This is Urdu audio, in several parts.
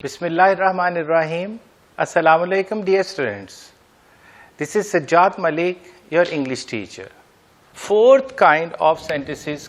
Bismillahirrahmanirrahim. Assalamu alaikum dear students. This is Sajjad Malik, your English teacher. Fourth kind of sentences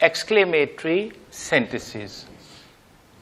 Exclamatory sentences.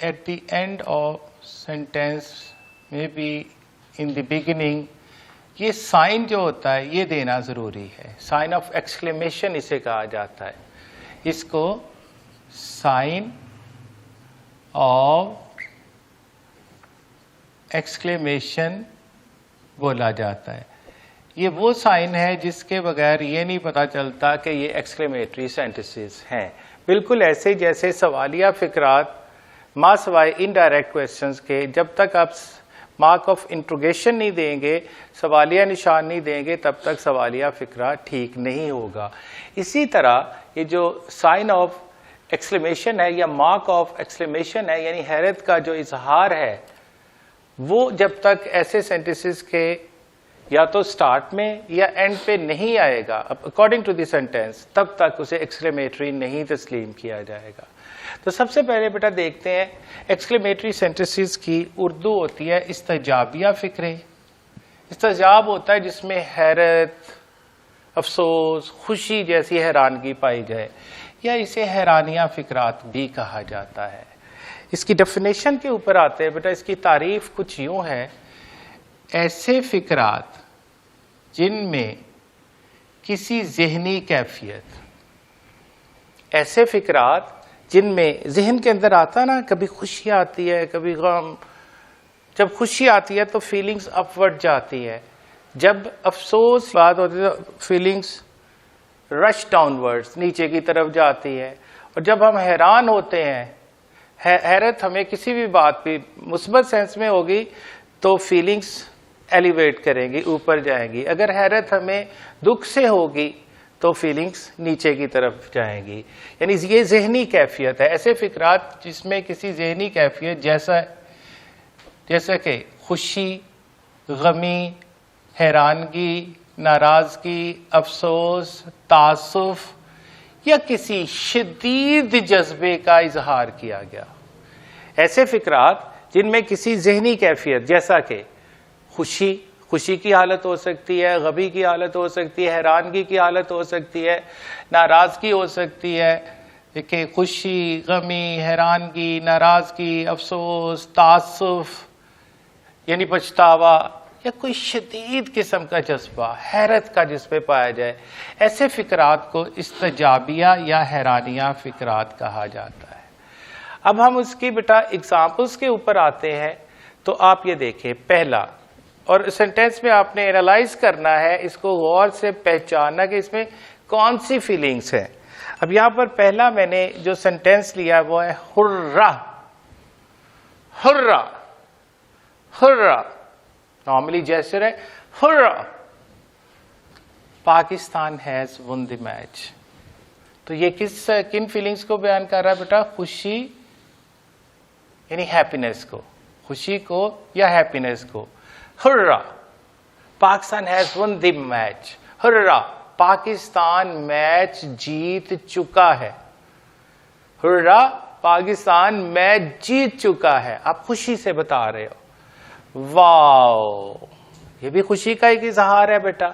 at the end of sentence, maybe in the beginning, یہ سائن جو ہوتا ہے یہ دینا ضروری ہے. سائن آف ایکسکلیمیشن اسے کہا جاتا ہے. اس کو سائن آف ایکسکلیمیشن بولا جاتا ہے. یہ وہ سائن ہے جس کے بغیر یہ نہیں پتا چلتا کہ یہ ایکسکلیمیٹری سینٹنسز ہیں. بالکل ایسے جیسے سوالیہ فقرات ما سوائے انڈائریکٹ کویسچنز کے جب تک آپ مارک آف انٹروگیشن نہیں دیں گے، سوالیہ نشان نہیں دیں گے، تب تک سوالیہ فقرہ ٹھیک نہیں ہوگا. اسی طرح یہ جو سائن آف ایکسکلیمیشن ہے یا مارک آف ایکسکلیمیشن ہے، یعنی حیرت کا جو اظہار ہے، وہ جب تک ایسے سینٹنسز کے یا تو سٹارٹ میں یا اینڈ پہ نہیں آئے گا اکارڈنگ ٹو دی سینٹینس، تب تک اسے ایکسکلیمیٹری نہیں تسلیم کیا جائے گا. تو سب سے پہلے بیٹا دیکھتے ہیں ایکسکلیمیٹری سینٹنسز کی اردو ہوتی ہے استجابیہ فقرے. استجاب ہوتا ہے جس میں حیرت، افسوس، خوشی جیسی حیرانگی پائی جائے، یا اسے حیرانیہ فقرات بھی کہا جاتا ہے. اس کی ڈیفینیشن کے اوپر آتے ہیں بیٹا. اس کی تعریف کچھ یوں ہے: ایسے فقرات جن میں کسی ذہنی کیفیت، ایسے فقرات جن میں ذہن کے اندر آتا نا، کبھی خوشی آتی ہے کبھی غم. جب خوشی آتی ہے تو فیلنگز اپورڈ جاتی ہے، جب افسوس بات ہوتی ہے تو فیلنگز رش ڈاؤن ورڈز نیچے کی طرف جاتی ہے. اور جب ہم حیران ہوتے ہیں، حیرت ہمیں کسی بھی بات پہ مثبت سینس میں ہوگی تو فیلنگز ایلیویٹ کریں گی، اوپر جائیں گی. اگر حیرت ہمیں دکھ سے ہوگی تو فیلنگز نیچے کی طرف جائیں گی. یعنی یہ ذہنی کیفیت ہے. ایسے فقرات جس میں کسی ذہنی کیفیت جیسا کہ خوشی، غمی، حیرانگی، ناراضگی، افسوس، تعصف یا کسی شدید جذبے کا اظہار کیا گیا. ایسے فقرات جن میں کسی ذہنی کیفیت جیسا کہ خوشی کی حالت ہو سکتی ہے، غمی کی حالت ہو سکتی ہے، حیرانگی کی حالت ہو سکتی ہے، ناراضگی ہو سکتی ہے. کہ خوشی، غمی، حیرانگی، ناراضگی، افسوس، تعصف یعنی پچھتاوا، یا کوئی شدید قسم کا جذبہ، حیرت کا جس پہ پایا جائے، ایسے فقرات کو استجابیہ یا حیرانیہ فقرات کہا جاتا ہے. اب ہم اس کی بیٹا اگزامپلس کے اوپر آتے ہیں. تو آپ یہ دیکھیں، پہلا، اور سینٹینس میں آپ نے اینالائز کرنا ہے، اس کو غور سے پہچاننا کہ اس میں کون سی فیلنگس ہیں. اب یہاں پر پہلا میں نے جو سینٹینس لیا وہ ہے حرہ. حرہ، حرہ نارملی جیسے ہے حرہ. Pakistan has won the match. تو یہ کن فیلنگس کو بیان کر رہا ہے بیٹا؟ خوشی یعنی ہیپینس کو، خوشی کو یا ہیپینس کو. حرہ، Pakistan has won the match. حرہ، پاکستان میچ جیت چکا ہے. حرہ، پاکستان میچ جیت چکا ہے. آپ خوشی سے بتا رہے ہو. واو، یہ بھی خوشی کا ایک اظہار ہے بیٹا.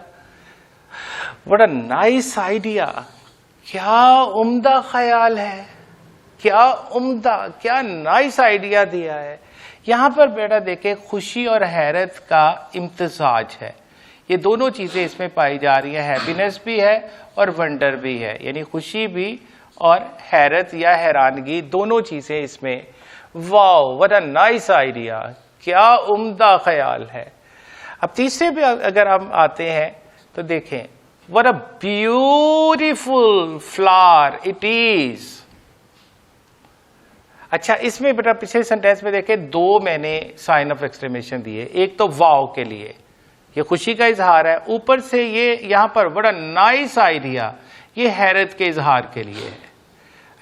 بڑا نائس آئیڈیا، کیا عمدہ خیال ہے، کیا عمدہ، کیا نائس آئیڈیا دیا ہے. یہاں پر بیٹا دیکھیں، خوشی اور حیرت کا امتزاج ہے. یہ دونوں چیزیں اس میں پائی جا رہی ہیں. ہیپینس بھی ہے اور ونڈر بھی ہے، یعنی خوشی بھی اور حیرت یا حیرانگی دونوں چیزیں اس میں. واو، what a nice idea، کیا عمدہ خیال ہے. اب تیسرے پہ اگر ہم آتے ہیں تو دیکھیں، what a beautiful flower it is. اچھا، اس میں بیٹا پچھلے سینٹینس میں دیکھیں دو میں نے سائن آف ایکسکلیمیشن دیے. ایک تو واو کے لیے، یہ خوشی کا اظہار ہے. اوپر سے یہ یہاں پر بڑا نائس آئیڈیا، یہ حیرت کے اظہار کے لیے ہے.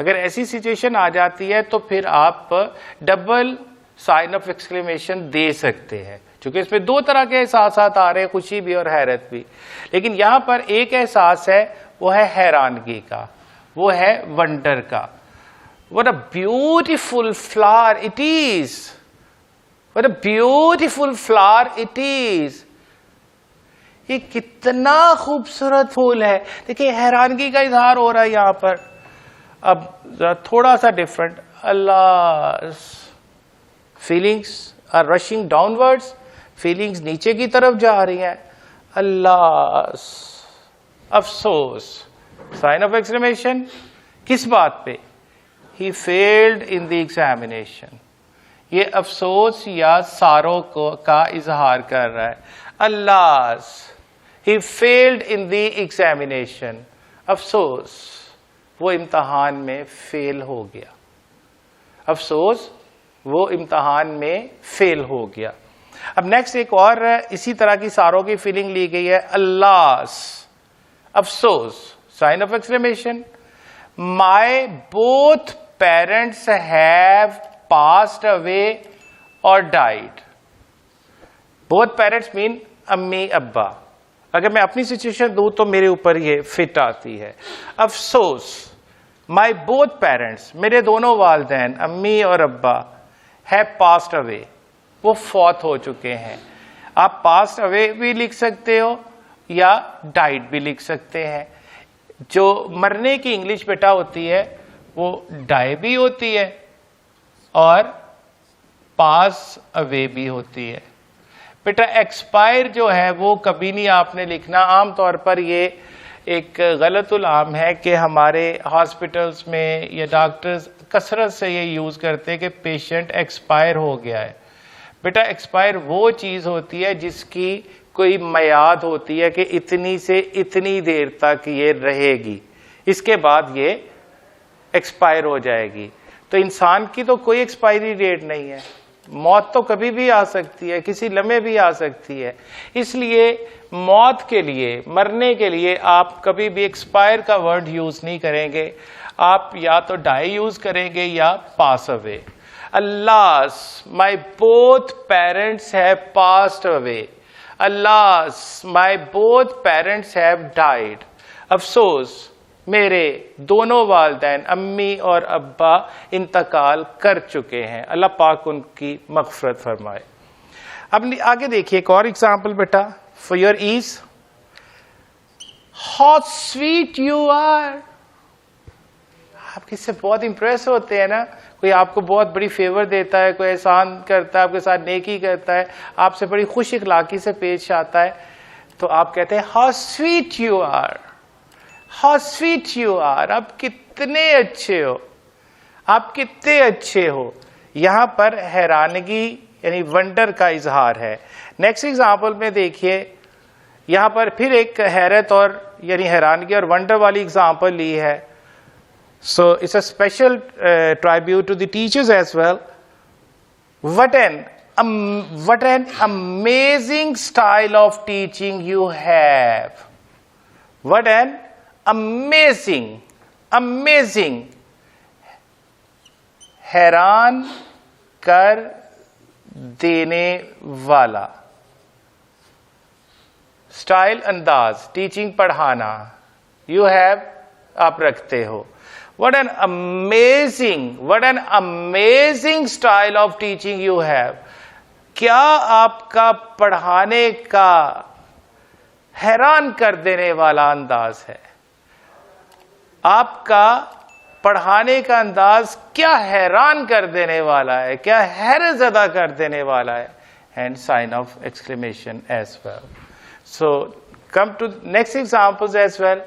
اگر ایسی سچویشن آ جاتی ہے تو پھر آپ ڈبل سائن آف ایکسکلیمیشن دے سکتے ہیں. چونکہ اس میں دو طرح کے احساسات آ رہے ہیں، خوشی بھی اور حیرت بھی. لیکن یہاں پر ایک احساس ہے وہ ہے حیرانگی کا، وہ ہے ونڈر کا. What a beautiful flower it is. What a beautiful flower it is. یہ کتنا خوبصورت پھول ہے. دیکھیں حیرانگی کا اظہار ہو رہا ہے یہاں پر. اب تھوڑا سا different. Allah feelings are rushing down words, feelings نیچے کی طرف جا رہی ہیں. اللہ افسوس، سائن آف ایکسکلیمیشن. کس بات پہ؟ He failed in the examination. یہ افسوس یا سارو کا اظہار کر رہا ہے. اللہ he failed in the examination. افسوس وہ امتحان میں فیل ہو گیا. افسوس وہ امتحان میں فیل ہو گیا. اب نیکسٹ ایک اور اسی طرح کی سارو کی فیلنگ لی گئی ہے. اللہ افسوس، sign of exclamation. My both parents have passed away or died. Both parents mean امی ابا. اگر میں اپنی سچویشن دوں تو میرے اوپر یہ فٹ آتی ہے. افسوس my both parents، میرے دونوں والدین امی اور ابا have passed away، وہ فوت ہو چکے ہیں. آپ passed away بھی لکھ سکتے ہو یا died بھی لکھ سکتے ہیں. جو مرنے کی انگلش بیٹا ہوتی ہے وہ ڈائی بھی ہوتی ہے اور پاس اوے بھی ہوتی ہے. بیٹا ایکسپائر جو ہے وہ کبھی نہیں آپ نے لکھنا. عام طور پر یہ ایک غلط العام ہے کہ ہمارے ہاسپٹلس میں یا ڈاکٹرز کثرت سے یہ یوز کرتے ہیں کہ پیشنٹ ایکسپائر ہو گیا ہے. بیٹا ایکسپائر وہ چیز ہوتی ہے جس کی کوئی میعاد ہوتی ہے کہ اتنی سے اتنی دیر تک یہ رہے گی، اس کے بعد یہ ایکسپائر ہو جائے گی. تو انسان کی تو کوئی ایکسپائری ڈیٹ نہیں ہے. موت تو کبھی بھی آ سکتی ہے، کسی لمحے بھی آ سکتی ہے. اس لیے موت کے لیے، مرنے کے لیے آپ کبھی بھی ایکسپائر کا ورڈ یوز نہیں کریں گے. آپ یا تو ڈائی یوز کریں گے یا پاس اوے. Alas, my both parents have passed away. Alas, my both parents have died. افسوس میرے دونوں والدین امی اور ابا انتقال کر چکے ہیں. اللہ پاک ان کی مغفرت فرمائے. اب آگے دیکھیے ایک اور example beta for your ease. How sweet you are. آپ کس سے بہت امپریس ہوتے ہیں نا. کوئی آپ کو بہت بڑی فیور دیتا ہے، کوئی احسان کرتا ہے، آپ کے ساتھ نیکی کرتا ہے، آپ سے بڑی خوش اخلاقی سے پیش آتا ہے، تو آپ کہتے ہیں how sweet you are, how sweet you are. آپ کتنے اچھے ہو، آپ کتنے اچھے ہو. یہاں پر حیرانگی یعنی ونڈر کا اظہار ہے. نیکسٹ ایگزامپل میں دیکھیے یہاں پر پھر ایک حیرت اور یعنی حیرانگی اور ونڈر والی ایگزامپل لی ہے. So it's a special tribute to the teachers as well. What an amazing style of teaching you have. What an amazing حیران کر دینے والا اسٹائل، انداز، ٹیچنگ پڑھانا. You have آپ رکھتے ہو. What an amazing style of teaching you have. کیا آپ کا پڑھانے کا حیران کر دینے والا انداز ہے. آپ کا پڑھانے کا انداز کیا حیران کر دینے والا ہے، کیا حیرت زدہ کر دینے والا ہے. And sign of exclamation as well. So come to next examples as well.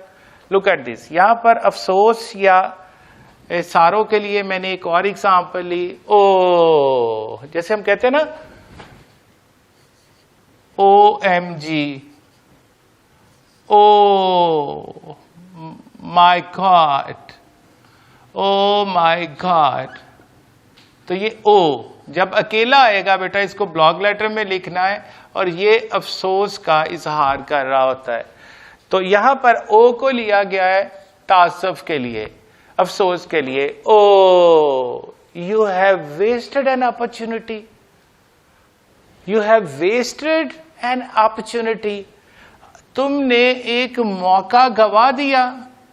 Look at this. یہاں پر افسوس یا ساروں کے لیے میں نے ایک اور ایگزامپل لی. او جیسے ہم کہتے ہیں نا OMG، او مائی گاڈ، او مائی گاڈ. تو یہ او جب اکیلا آئے گا بیٹا اس کو بلاک لیٹر میں لکھنا ہے اور یہ افسوس کا اظہار کر رہا ہوتا ہے. تو یہاں پر او کو لیا گیا ہے تعصف کے لیے، افسوس کے لیے. Oh you have wasted an opportunity, you have wasted an opportunity. تم نے ایک موقع گوا دیا.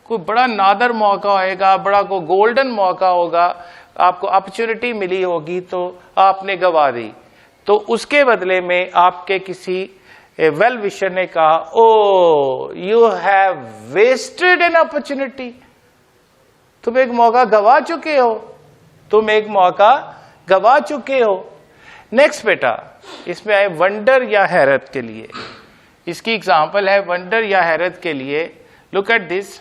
کوئی بڑا نادر موقع ہوئے گا, بڑا کوئی گولڈن موقع ہوگا, آپ کو اپرچونٹی ملی ہوگی تو آپ نے گوا دی. تو اس کے بدلے میں آپ کے کسی ویل وشر نے کہا, oh you have wasted an opportunity, تم ایک موقع گوا چکے ہو, تم ایک موقع گوا چکے ہو. نیکسٹ بیٹا, اس میں آئے ونڈر یا حیرت کے لیے. اس کی ایگزامپل ہے ونڈر یا حیرت کے لیے. Look at this,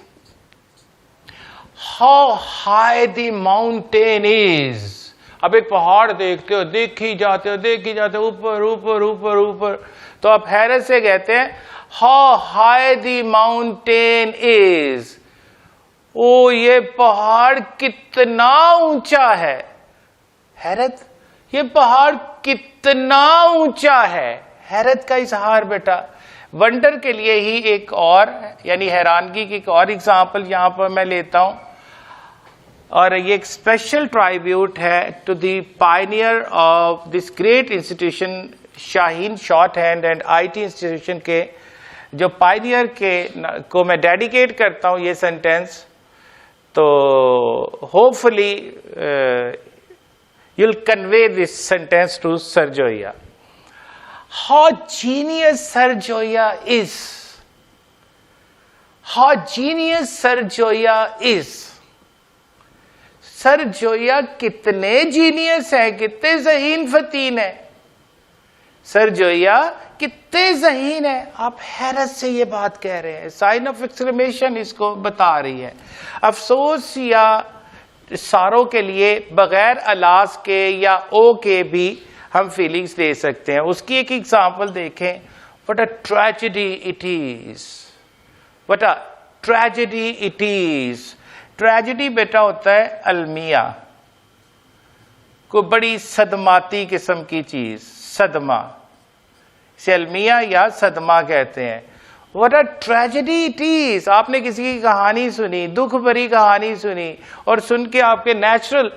how high the mountain is. اب ایک پہاڑ دیکھتے ہو, دیکھی جاتے ہو, اوپر اوپر اوپر اوپر, تو آپ حیرت سے کہتے ہیں ہاؤ ہائی دی ماؤنٹین از. او یہ پہاڑ کتنا اونچا ہے. حیرت, یہ پہاڑ کتنا اونچا ہے. حیرت کا اظہار بیٹا. ونڈر کے لیے ہی ایک اور, یعنی حیرانگی کی ایک اور ایگزامپل یہاں پر میں لیتا ہوں, اور یہ ایک اسپیشل ٹرائیبیوٹ ہے to the pioneer of this great institution Shaheen shorthand and I T institution کے جو پائنیئر کے کو میں ڈیڈیکیٹ کرتا ہوں یہ سینٹینس. تو hopefully you will convey this sentence to sir Joya. How genius sir Joya is. How genius sir Joya is. Sir Joya کتنے جینیس ہیں, کتنے ذہین فتین ہیں. سر جویا کتنے ذہین ہیں. آپ حیرت سے یہ بات کہہ رہے ہیں, سائن آف ایکسکلیمیشن اس کو بتا رہی ہے. افسوس یا ساروں کے لیے بغیر الاس کے یا او کے بھی ہم فیلنگز دے سکتے ہیں. اس کی ایک ایگزامپل دیکھیں. what a tragedy it is. what a tragedy it is. Tragedy بیٹا ہوتا ہے المیہ, کوئی بڑی صدماتی قسم کی چیز, صدمہ, اسے المیہ یا صدمہ کہتے ہیں. what a tragedy it is. آپ نے کسی کی کہانی سنی, دکھ بھری کہانی سنی, اور سن کے آپ کے نیچرل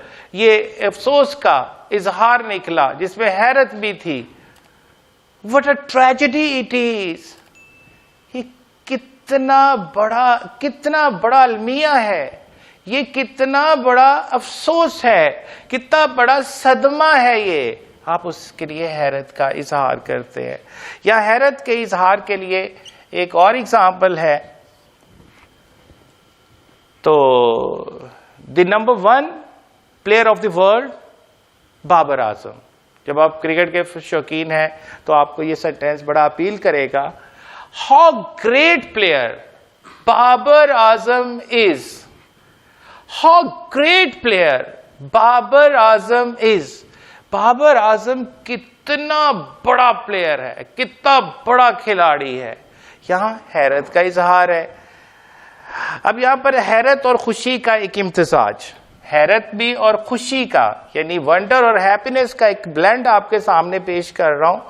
یہ افسوس کا اظہار نکلا جس میں حیرت بھی تھی. what a tragedy it is. یہ کتنا بڑا المیہ ہے, یہ کتنا بڑا افسوس ہے, کتنا بڑا صدمہ ہے. یہ آپ اس کے لیے حیرت کا اظہار کرتے ہیں. یا حیرت کے اظہار کے لیے ایک اور ایگزامپل ہے. تو the number 1 player of the world Babar Azam. جب آپ کرکٹ کے شوقین ہیں تو آپ کو یہ سینٹینس بڑا اپیل کرے گا. How great player Babar Azam is. How great player Babar Azam is. Babar Azam کتنا بڑا پلیئر ہے, کتنا بڑا کھلاڑی ہے. یہاں حیرت کا اظہار ہے. اب یہاں پر حیرت اور خوشی کا ایک امتزاج, حیرت بھی اور خوشی کا, یعنی ونڈر اور ہیپینس کا ایک بلینڈ آپ کے سامنے پیش کر رہا ہوں.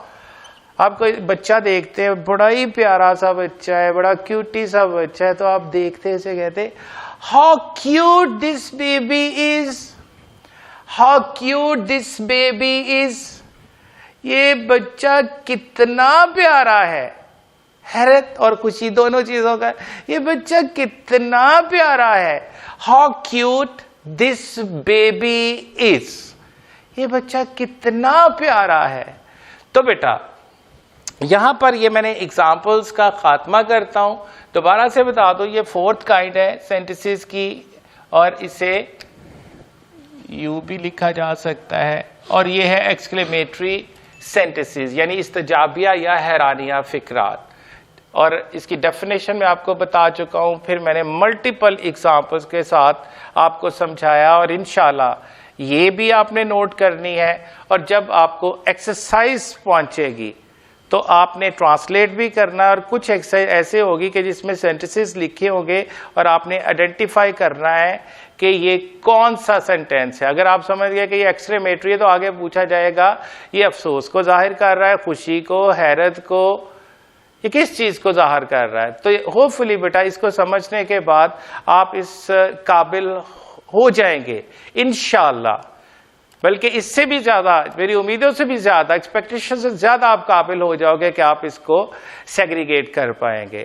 آپ کوئی بچہ دیکھتے ہیں, بڑا ہی پیارا سا بچہ ہے, بڑا کیوٹی سا بچہ ہے, تو آپ دیکھتے اسے کہتے how cute this baby is. How cute this baby is. یہ بچہ کتنا پیارا ہے. حیرت اور خوشی دونوں چیزوں کا, یہ بچہ کتنا پیارا ہے. How cute this baby is. یہ بچہ کتنا پیارا ہے. تو بیٹا یہاں پر یہ میں نے ایگزامپلس کا خاتمہ کرتا ہوں. دوبارہ سے بتا دو, یہ 4th کائنڈ ہے سینٹیسز کی, اور اسے یوں بھی لکھا جا سکتا ہے, اور یہ ہے ایکسکلیمیٹری سینٹیسز, یعنی استجابیہ یا حیرانیہ فقرات. اور اس کی ڈیفینیشن میں آپ کو بتا چکا ہوں, پھر میں نے ملٹیپل ایگزامپلس کے ساتھ آپ کو سمجھایا, اور انشاءاللہ یہ بھی آپ نے نوٹ کرنی ہے. اور جب آپ کو ایکسرسائز پہنچے گی تو آپ نے ٹرانسلیٹ بھی کرنا ہے, اور کچھ ایکسرسائز ایسے ہوگی کہ جس میں سینٹنسز لکھے ہوں گے اور آپ نے آئیڈینٹیفائی کرنا ہے کہ یہ کون سا سینٹینس ہے. اگر آپ سمجھ گئے کہ یہ ایکسکلیمیٹری ہے تو آگے پوچھا جائے گا یہ افسوس کو ظاہر کر رہا ہے, خوشی کو, حیرت کو, یہ کس چیز کو ظاہر کر رہا ہے. تو ہوپ فلی بیٹا اس کو سمجھنے کے بعد آپ اس قابل ہو جائیں گے انشاءاللہ بلکہ اس سے بھی زیادہ، میری امیدوں سے بھی زیادہ، ایکسپیکٹیشن سے زیادہ آپ قابل ہو جاؤ گے کہ آپ اس کو سیگریگیٹ کر پائیں گے.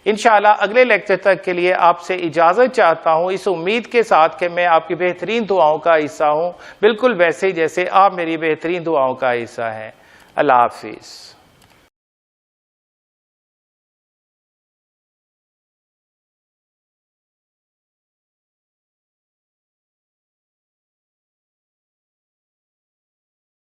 انشاءاللہ اگلے لیکچر تک کے لیے آپ سے اجازت چاہتا ہوں، اس امید کے ساتھ کہ میں آپ کی بہترین دعاؤں کا حصہ ہوں، بالکل ویسے جیسے آپ میری بہترین دعاؤں کا حصہ ہیں. اللہ حافظ.